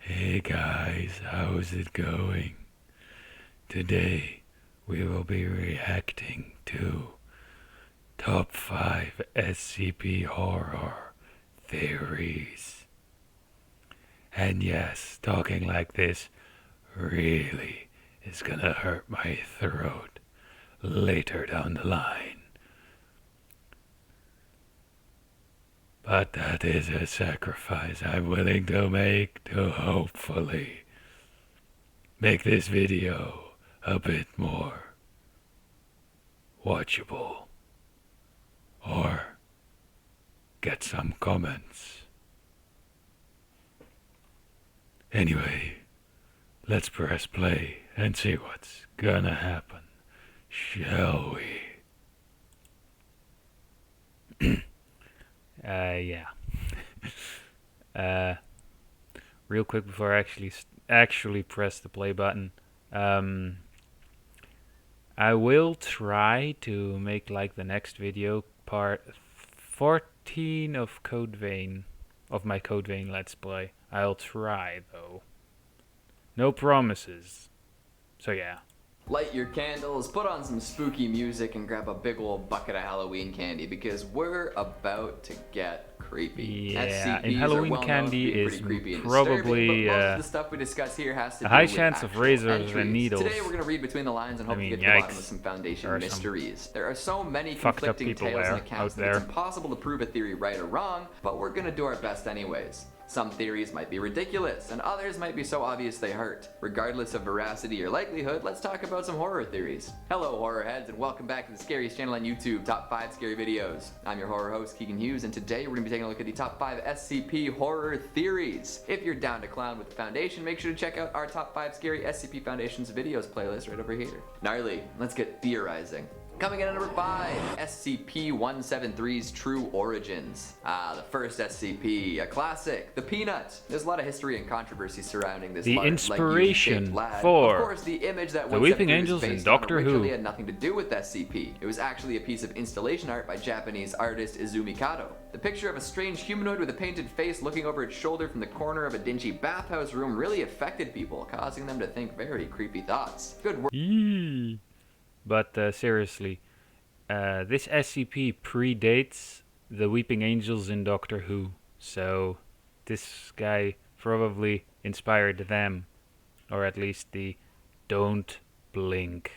Hey guys, how's it going? Today we will be reacting to Top 5 SCP horror theories. And yes, talking like this really is gonna hurt my throat later down the line. But that is a sacrifice I'm willing to make to hopefully make this video a bit more watchable or get some comments. Anyway, let's press play and see what's gonna happen, shall we? Yeah. Real quick before I actually press the play button, I will try to make like the next video part 14 of my Code Vein Let's Play. I'll try though. No promises. So yeah. Light your candles, put on some spooky music, and grab a big old bucket of Halloween candy because we're about to get creepy. Yeah, SCPs and Halloween candy is probably but most of the stuff we discuss here has to a do high with chance of actual razors entries. and needles. Today we're going to read between the lines and hope to get to the bottom of some Foundation mysteries. There are so many conflicting tales and accounts that it's impossible to prove a theory right or wrong, but we're going to do our best anyways. Some theories might be ridiculous, and others might be so obvious they hurt. Regardless of veracity or likelihood, let's talk about some horror theories. Hello horror heads, and welcome back to the scariest channel on YouTube, Top 5 Scary Videos. I'm your horror host, Keegan Hughes, and today we're going to be taking a look at the Top 5 SCP horror theories. If you're down to clown with the Foundation, make sure to check out our Top 5 Scary SCP Foundations videos playlist right over here. Gnarly, let's get theorizing. Coming in at number 5, SCP-173's True Origins. The first SCP, a classic, the Peanut. There's a lot of history and controversy surrounding this the large, inspiration lad. for Of course, the image that the Weeping Angels in Doctor Who originally had nothing to do with SCP. It was actually a piece of installation art by Japanese artist Izumi Kato. The picture of a strange humanoid with a painted face looking over its shoulder from the corner of a dingy bathhouse room really affected people, causing them to think very creepy thoughts. Good work. But seriously, this SCP predates the Weeping Angels in Doctor Who, so this guy probably inspired them, or at least the Don't Blink.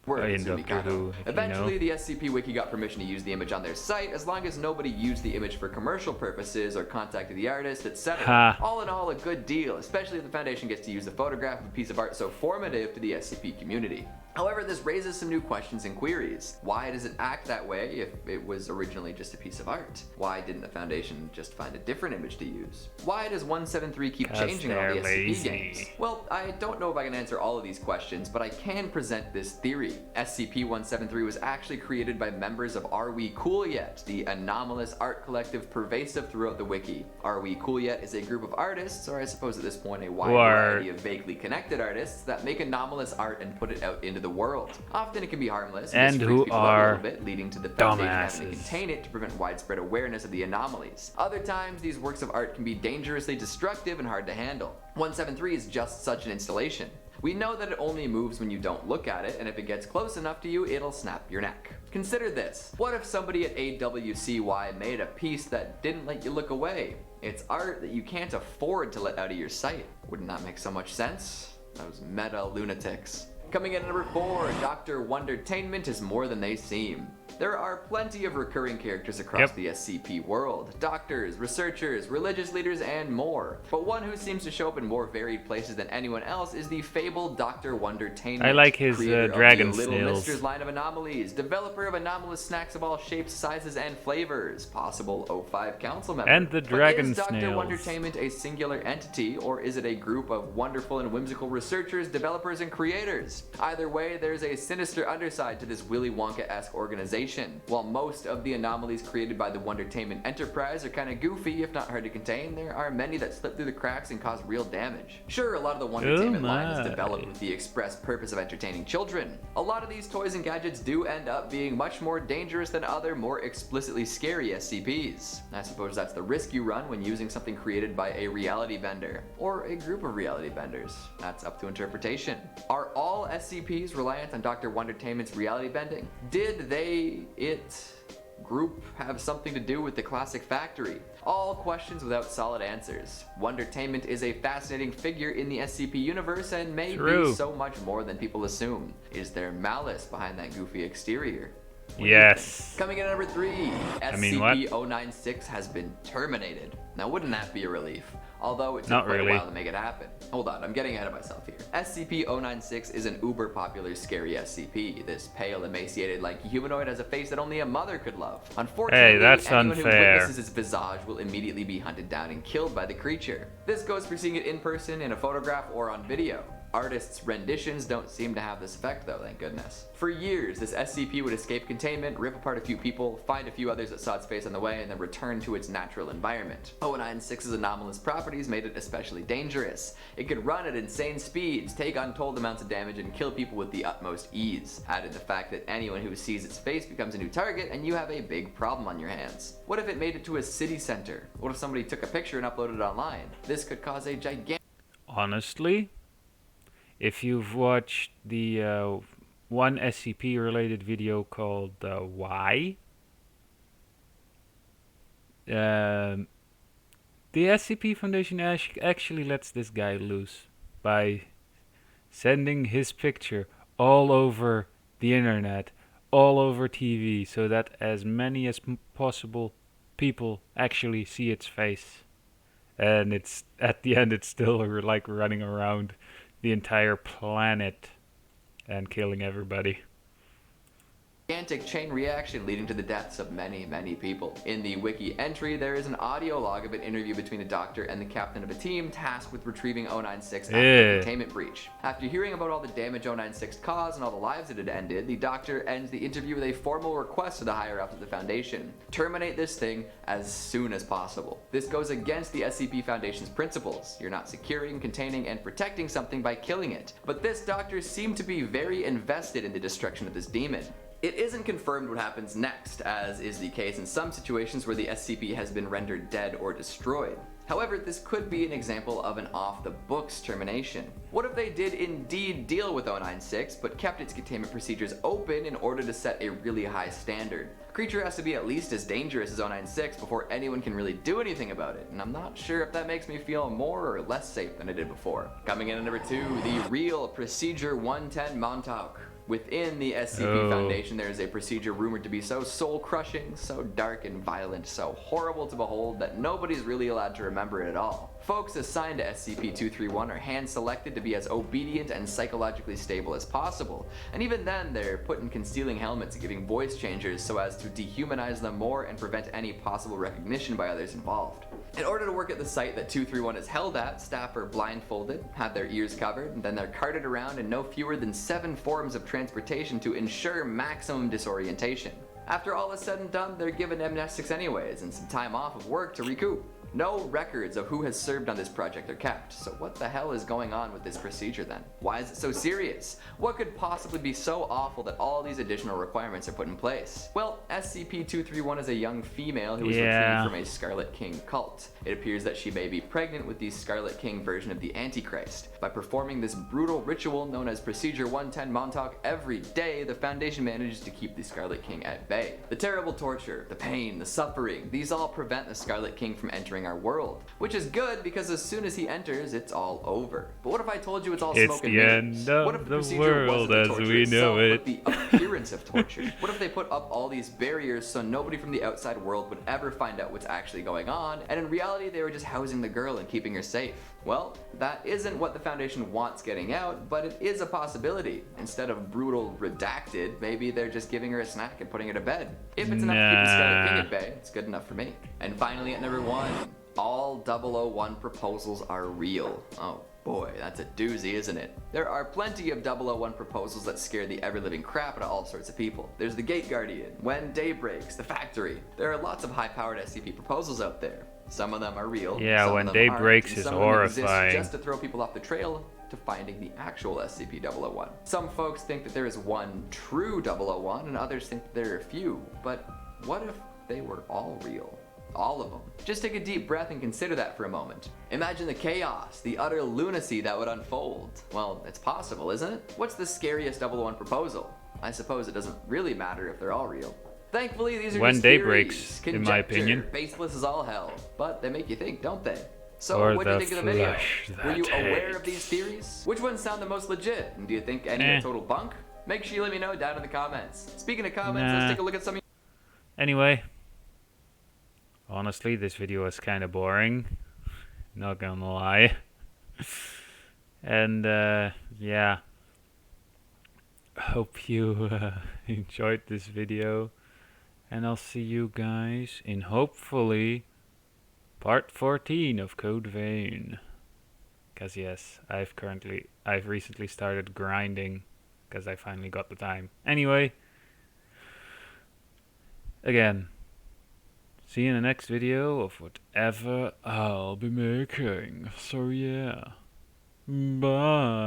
In Doctor Who, Eventually, the SCP Wiki got permission to use the image on their site as long as nobody used the image for commercial purposes or contacted the artist, etc. All in all, a good deal, especially if the Foundation gets to use a photograph of a piece of art so formative to the SCP community. However, this raises some new questions and queries. Why does it act that way if it was originally just a piece of art? Why didn't the Foundation just find a different image to use? Why does 173 keep changing all the SCP games? Well, I don't know if I can answer all of these questions, but I can present this theory. SCP-173 was actually created by members of Are We Cool Yet, the anomalous art collective pervasive throughout the wiki. Are We Cool Yet is a group of artists, or I suppose at this point a wide variety of vaguely connected artists, that make anomalous art and put it out into the world. Often it can be harmless and just who people are a little bit, leading to the Foundation having to dumbasses. contain it to prevent widespread awareness of the anomalies. Other times, these works of art can be dangerously destructive and hard to handle. 173 is just such an installation. We know that it only moves when you don't look at it, and if it gets close enough to you, it'll snap your neck. Consider this. What if somebody at AWCY made a piece that didn't let you look away? It's art that you can't afford to let out of your sight. Wouldn't that make so much sense? Those meta lunatics. Coming in at number 4, Dr. Wondertainment is more than they seem. There are plenty of recurring characters across the SCP world. Doctors, researchers, religious leaders, and more. But one who seems to show up in more varied places than anyone else is the fabled Dr. Wondertainment. I like his dragon Little snails. Mister's line of anomalies, developer of anomalous snacks of all shapes, sizes, and flavors, possible O5 council member. And the dragon Is Dr. snails. Wondertainment a singular entity, or is it a group of wonderful and whimsical researchers, developers, and creators? Either way, there's a sinister underside to this Willy Wonka-esque organization Foundation. While most of the anomalies created by the Wondertainment Enterprise are kinda goofy, if not hard to contain, there are many that slip through the cracks and cause real damage. Sure, a lot of the Wondertainment line is developed with the express purpose of entertaining children. A lot of these toys and gadgets do end up being much more dangerous than other, more explicitly scary SCPs. I suppose that's the risk you run when using something created by a reality bender, or a group of reality benders. That's up to interpretation. Are all SCPs reliant on Dr. Wondertainment's reality bending? Did group have something to do with the classic factory? All questions without solid answers. Wondertainment is a fascinating figure in the SCP universe and may be so much more than people assume. Is there malice behind that goofy exterior? Yes. Coming in at number 3, SCP-096 has been terminated. Now wouldn't that be a relief? Although it took quite a while to make it happen. Hold on, I'm getting ahead of myself here. SCP-096 is an uber popular scary SCP. This pale, emaciated, like humanoid has a face that only a mother could love. Unfortunately, anyone who witnesses its visage will immediately be hunted down and killed by the creature. This goes for seeing it in person, in a photograph, or on video. Artists' renditions don't seem to have this effect though, thank goodness. For years, this SCP would escape containment, rip apart a few people, find a few others that saw its face on the way, and then return to its natural environment. 096's anomalous properties made it especially dangerous. It could run at insane speeds, take untold amounts of damage, and kill people with the utmost ease. Added the fact that anyone who sees its face becomes a new target, and you have a big problem on your hands. What if it made it to a city center? What if somebody took a picture and uploaded it online? This could cause a gigantic... Honestly, if you've watched the one SCP related video called Why, the SCP Foundation actually lets this guy loose by sending his picture all over the internet, all over TV, so that as many as possible people actually see its face. And it's at the end, it's still like running around the entire planet and killing everybody. Gigantic chain reaction leading to the deaths of many, many people. In the wiki entry, there is an audio log of an interview between a doctor and the captain of a team tasked with retrieving 096 after the containment breach. After hearing about all the damage 096 caused and all the lives it had ended, the doctor ends the interview with a formal request to the higher-ups of the Foundation. Terminate this thing as soon as possible. This goes against the SCP Foundation's principles. You're not securing, containing, and protecting something by killing it. But this doctor seemed to be very invested in the destruction of this demon. It isn't confirmed what happens next, as is the case in some situations where the SCP has been rendered dead or destroyed. However, this could be an example of an off-the-books termination. What if they did indeed deal with 096, but kept its containment procedures open in order to set a really high standard? A creature has to be at least as dangerous as 096 before anyone can really do anything about it, and I'm not sure if that makes me feel more or less safe than I did before. Coming in at number 2, the real Procedure 110 Montauk. Within the SCP Foundation, there is a procedure rumored to be so soul-crushing, so dark and violent, so horrible to behold that nobody's really allowed to remember it at all. Folks assigned to SCP-231 are hand-selected to be as obedient and psychologically stable as possible, and even then they're put in concealing helmets and giving voice changers so as to dehumanize them more and prevent any possible recognition by others involved. In order to work at the site that 231 is held at, staff are blindfolded, have their ears covered, and then they're carted around in no fewer than 7 forms of transportation to ensure maximum disorientation. After all is said and done, they're given amnestics anyways and some time off of work to recoup. No records of who has served on this project are kept, so what the hell is going on with this procedure then? Why is it so serious? What could possibly be so awful that all these additional requirements are put in place? Well, SCP-231 is a young female who was retrieved from a Scarlet King cult. It appears that she may be pregnant with the Scarlet King version of the Antichrist. By performing this brutal ritual known as Procedure 110 Montauk every day, the Foundation manages to keep the Scarlet King at bay. The terrible torture, the pain, the suffering, these all prevent the Scarlet King from entering our world, which is good because as soon as he enters, it's all over. But what if I told you it's all smoke and mirrors? What if the procedure wasn't the torture itself, but the appearance of torture? What if they put up all these barriers so nobody from the outside world would ever find out what's actually going on, and in reality they were just housing the girl and keeping her safe? Well, that isn't what the Foundation wants getting out, but it is a possibility. Instead of brutal redacted, maybe they're just giving her a snack and putting her to bed. If it's enough to keep the Scarlet King at bay, it's good enough for me. And finally at number 1, all 001 proposals are real. Oh Boy, that's a doozy, isn't it? There are plenty of 001 proposals that scare the ever-living crap out of all sorts of people. There's the Gate Guardian, When Day Breaks, the Factory. There are lots of high-powered SCP proposals out there. Some of them are real. Yeah, some When of them Day aren't, Breaks and is some of them horrifying. exist just to throw people off the trail to finding the actual SCP-001. Some folks think that there is one true 001, and others think that there are a few. But what if they were all real? All of them. Just take a deep breath and consider that for a moment. Imagine the chaos, the utter lunacy that would unfold. Well, it's possible, isn't it? What's the scariest 001 proposal? I suppose it doesn't really matter if they're all real. Thankfully, these are When just Day theories, Breaks, in my conjecture, opinion. baseless as all hell, but they make you think, don't they? So, Or what do you the think of the video? flesh Were you that aware of hates. these theories? Which ones sound the most legit? And do you think any are total bunk? Make sure you let me know down in the comments. Speaking of comments, let's take a look at some of Anyway, honestly, this video was kind of boring. Not gonna lie. And yeah, hope you enjoyed this video, and I'll see you guys in hopefully part 14 of Code Vein. Cause yes, I've recently started grinding, cause I finally got the time. Anyway, again, see you in the next video of whatever I'll be making. So yeah, bye.